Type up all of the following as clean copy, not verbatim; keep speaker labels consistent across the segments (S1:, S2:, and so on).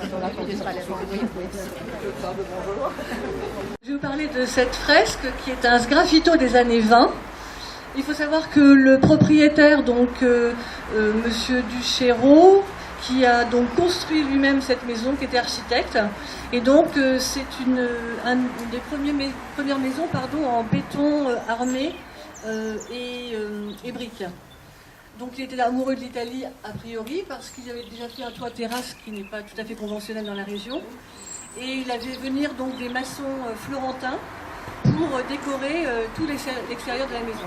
S1: Je vais vous parler de cette fresque qui est un sgraffito des années 20. Il faut savoir que le propriétaire, Monsieur Duchéreau, qui a donc construit lui-même cette maison, qui était architecte, et donc c'est une des premières maisons en béton armé et briques. Donc il était amoureux de l'Italie a priori parce qu'il avait déjà fait un toit terrasse qui n'est pas tout à fait conventionnel dans la région, et il a fait venir donc des maçons florentins pour décorer tout l'extérieur de la maison.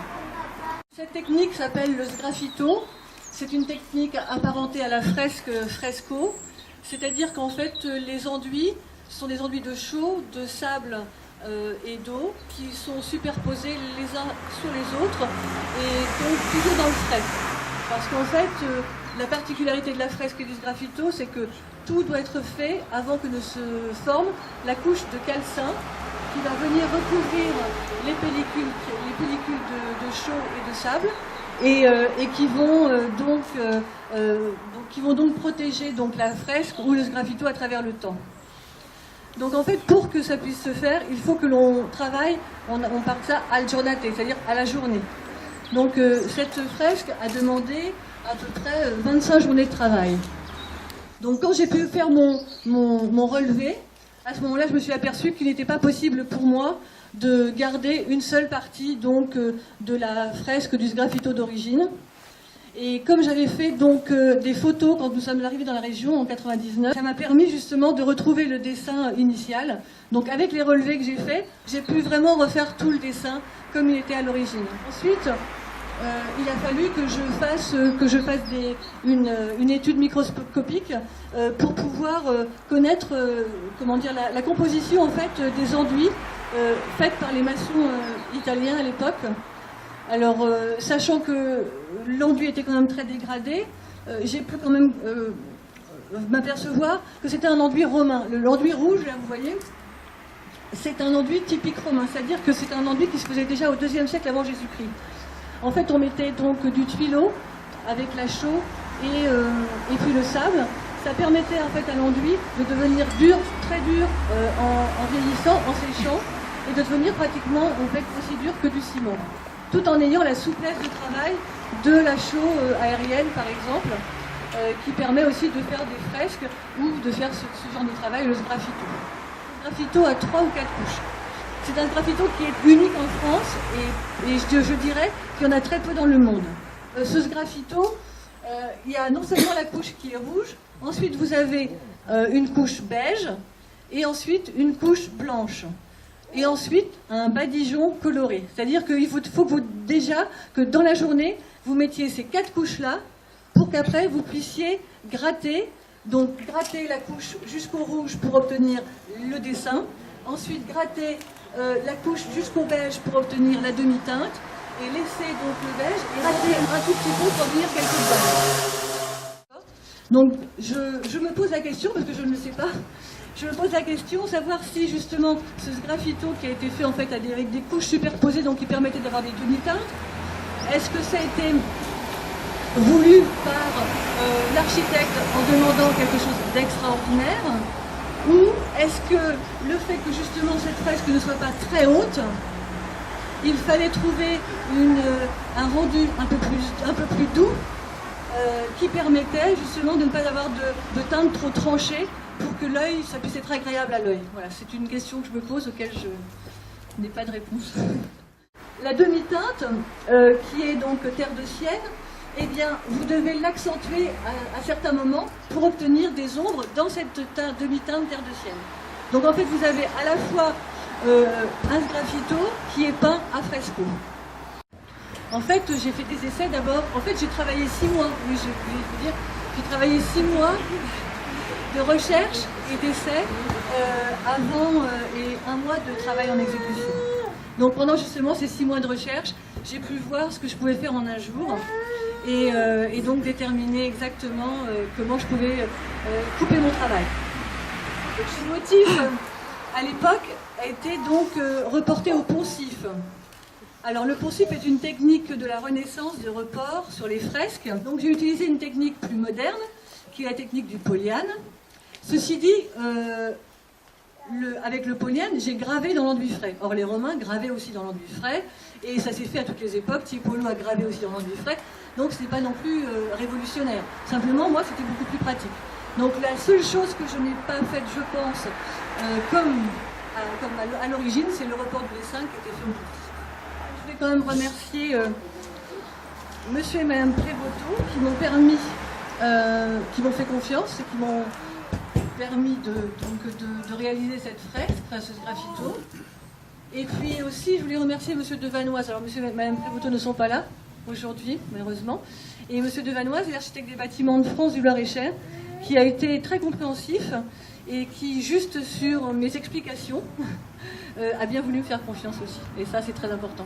S1: Cette technique s'appelle le sgraffito. C'est une technique apparentée à la fresque fresco, c'est-à-dire qu'en fait les enduits sont des enduits de chaux, de sable et d'eau qui sont superposés les uns sur les autres et donc toujours dans le frais. Parce qu'en fait la particularité de la fresque et du sgraffito, c'est que tout doit être fait avant que ne se forme la couche de calcin qui va venir recouvrir les pellicules de chaux et de sable. Et qui vont donc protéger la fresque ou le sgraffito à travers le temps. Donc en fait, pour que ça puisse se faire, il faut que l'on travaille, on parle de ça al giornate, c'est-à-dire à la journée. Donc cette fresque a demandé à peu près 25 journées de travail. Donc quand j'ai pu faire mon relevé, à ce moment-là, je me suis aperçue qu'il n'était pas possible pour moi de garder une seule partie de la fresque du sgraffito d'origine. Et comme j'avais fait des photos quand nous sommes arrivés dans la région en 99, ça m'a permis justement de retrouver le dessin initial. Donc avec les relevés que j'ai faits, j'ai pu vraiment refaire tout le dessin comme il était à l'origine. Ensuite, il a fallu que je fasse une étude microscopique pour pouvoir connaître la composition en fait des enduits faite par les maçons italiens à l'époque. Alors, sachant que l'enduit était quand même très dégradé, j'ai pu quand même m'apercevoir que c'était un enduit romain. L'enduit rouge, là, vous voyez, c'est un enduit typique romain, c'est-à-dire que c'est un enduit qui se faisait déjà au IIe siècle avant Jésus-Christ. En fait, on mettait donc du tuileau avec la chaux et puis le sable. Ça permettait en fait à l'enduit de devenir dur, très dur en vieillissant, en séchant, et de devenir pratiquement en fait aussi dur que du ciment, tout en ayant la souplesse de travail de la chaux aérienne par exemple, qui permet aussi de faire des fresques ou de faire ce genre de travail, le sgraffito. Le sgraffito a 3 ou 4 couches. C'est un sgraffito qui est unique en France et je dirais qu'il y en a très peu dans le monde. Ce sgraffito, il y a non seulement la couche qui est rouge, ensuite vous avez une couche beige et ensuite une couche blanche. Et ensuite un badigeon coloré. C'est-à-dire qu'il faut déjà que dans la journée, vous mettiez ces 4 couches-là pour qu'après vous puissiez gratter. Donc gratter la couche jusqu'au rouge pour obtenir le dessin. Ensuite gratter la couche jusqu'au beige pour obtenir la demi-teinte. Et laisser donc le beige et gratter un tout petit peu pour obtenir quelques blancs. Donc je me pose la question, parce que je ne le sais pas, je me pose la question, savoir si justement ce sgraffito qui a été fait en fait avec des couches superposées, donc qui permettaient d'avoir des demi-teintes, est-ce que ça a été voulu par l'architecte en demandant quelque chose d'extraordinaire, ou est-ce que le fait que justement cette fresque ne soit pas très haute, il fallait trouver un rendu un peu plus doux qui permettait justement de ne pas avoir de teinte trop tranchée pour que l'œil, ça puisse être agréable à l'œil. Voilà, c'est une question que je me pose auquel je n'ai pas de réponse. La demi-teinte, qui est donc terre de sienne, eh bien, vous devez l'accentuer à certains moments pour obtenir des ombres dans cette demi-teinte terre de sienne. Donc en fait, vous avez à la fois un sgraffito qui est peint à fresco. En fait, j'ai fait des essais d'abord. En fait, j'ai travaillé 6 mois. Oui, je vais vous dire, j'ai travaillé 6 mois de recherche et d'essais avant et 1 mois de travail en exécution. Donc pendant justement ces 6 mois de recherche, j'ai pu voir ce que je pouvais faire en un jour et donc déterminer exactement comment je pouvais couper mon travail. Le motif à l'époque a été donc reporté au poncif. Alors le poncif est une technique de la Renaissance de report sur les fresques. Donc j'ai utilisé une technique plus moderne, qui est la technique du polyane. Ceci dit, avec le Paulien, j'ai gravé dans l'enduit frais. Or, les Romains gravaient aussi dans l'enduit frais, et ça s'est fait à toutes les époques. Tiepolo a gravé aussi dans l'enduit frais, donc ce n'est pas non plus révolutionnaire. Simplement, moi, c'était beaucoup plus pratique. Donc, la seule chose que je n'ai pas faite, je pense, comme à l'origine, c'est le report du dessin qui était fait au bout. Je vais quand même remercier monsieur et madame Prévoto qui m'ont permis, qui m'ont fait confiance et qui m'ont permis de réaliser cette fresque, enfin, ce graffito. Et puis aussi, je voulais remercier monsieur Devanoise. Alors, monsieur et madame Prévoto ne sont pas là aujourd'hui, malheureusement. Et monsieur Devanoise est l'architecte des bâtiments de France du Loir-et-Cher, qui a été très compréhensif et qui, juste sur mes explications, a bien voulu me faire confiance aussi. Et ça, c'est très important.